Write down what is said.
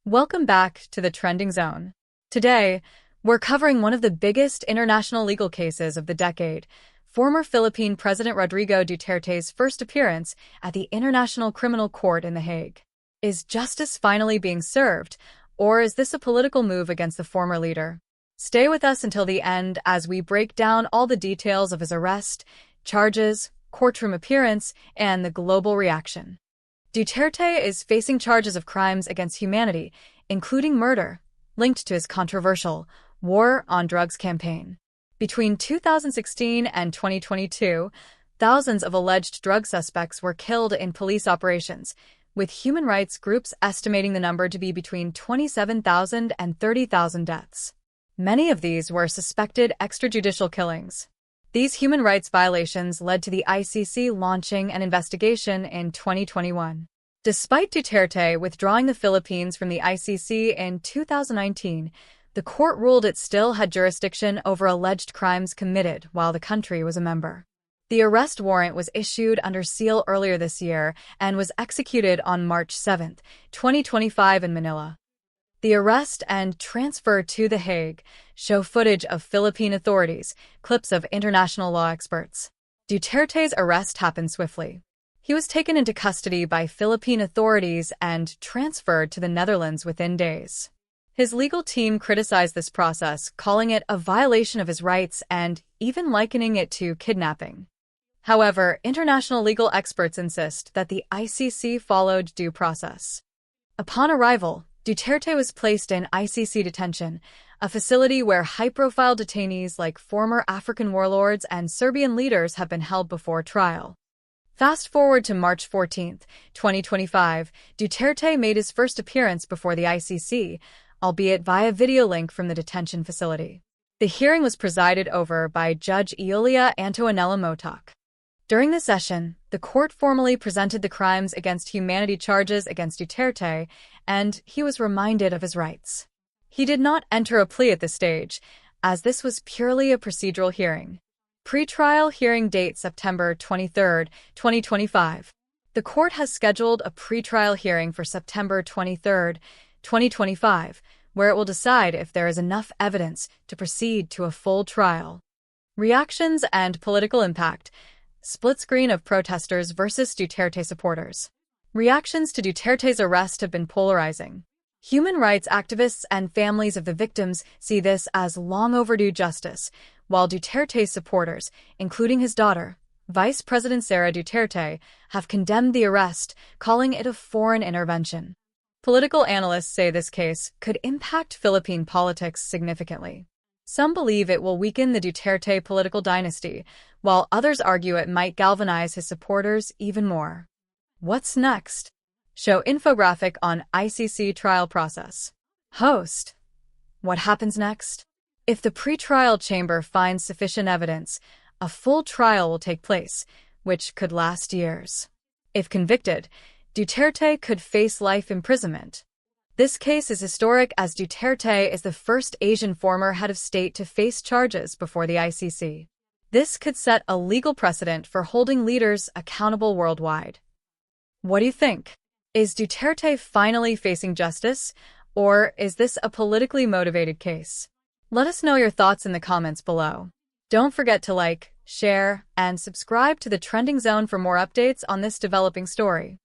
Welcome back to the Trending Zone. Today, we're covering one of the biggest international legal cases of the decade, former Philippine President Rodrigo Duterte's first appearance at the International Criminal Court in The Hague. Is justice finally being served, or is this a political move against the former leader? Stay with us until the end as we break down all the details of his arrest, charges, courtroom appearance, and the global reaction. Duterte is facing charges of crimes against humanity, including murder, linked to his controversial war on drugs campaign. Between 2016 and 2022, thousands of alleged drug suspects were killed in police operations, with human rights groups estimating the number to be between 27,000 and 30,000 deaths. Many of these were suspected extrajudicial killings. These human rights violations led to the ICC launching an investigation in 2021. Despite Duterte withdrawing the Philippines from the ICC in 2019, the court ruled it still had jurisdiction over alleged crimes committed while the country was a member. The arrest warrant was issued under seal earlier this year and was executed on March 7, 2025 in Manila. The arrest and transfer to The Hague show footage of Philippine authorities, clips of international law experts. Duterte's arrest happened swiftly. He was taken into custody by Philippine authorities and transferred to the Netherlands within days. His legal team criticized this process, calling it a violation of his rights and even likening it to kidnapping. However, international legal experts insist that the ICC followed due process. Upon arrival, Duterte was placed in ICC detention, a facility where high-profile detainees like former African warlords and Serbian leaders have been held before trial. Fast forward to March 14, 2025, Duterte made his first appearance before the ICC, albeit via video link from the detention facility. The hearing was presided over by Judge Eolia Antoinella Motok. During the session, the court formally presented the crimes against humanity charges against Duterte, and he was reminded of his rights. He did not enter a plea at this stage, as this was purely a procedural hearing. Pre-trial hearing date September 23, 2025. The court has scheduled a pre-trial hearing for September 23, 2025, where it will decide if there is enough evidence to proceed to a full trial. Reactions and political impact. Split screen of protesters versus Duterte supporters. Reactions to Duterte's arrest have been polarizing. Human rights activists and families of the victims see this as long overdue justice, while Duterte's supporters, including his daughter, Vice President Sara Duterte, have condemned the arrest, calling it a foreign intervention. Political analysts say this case could impact Philippine politics significantly. Some believe it will weaken the Duterte political dynasty, while others argue it might galvanize his supporters even more. What's next? Show infographic on ICC trial process. Host. What happens next? If the pretrial chamber finds sufficient evidence, a full trial will take place, which could last years. If convicted, Duterte could face life imprisonment. This case is historic as Duterte is the first Asian former head of state to face charges before the ICC. This could set a legal precedent for holding leaders accountable worldwide. What do you think? Is Duterte finally facing justice, or is this a politically motivated case? Let us know your thoughts in the comments below. Don't forget to like, share, and subscribe to the Trending Zone for more updates on this developing story.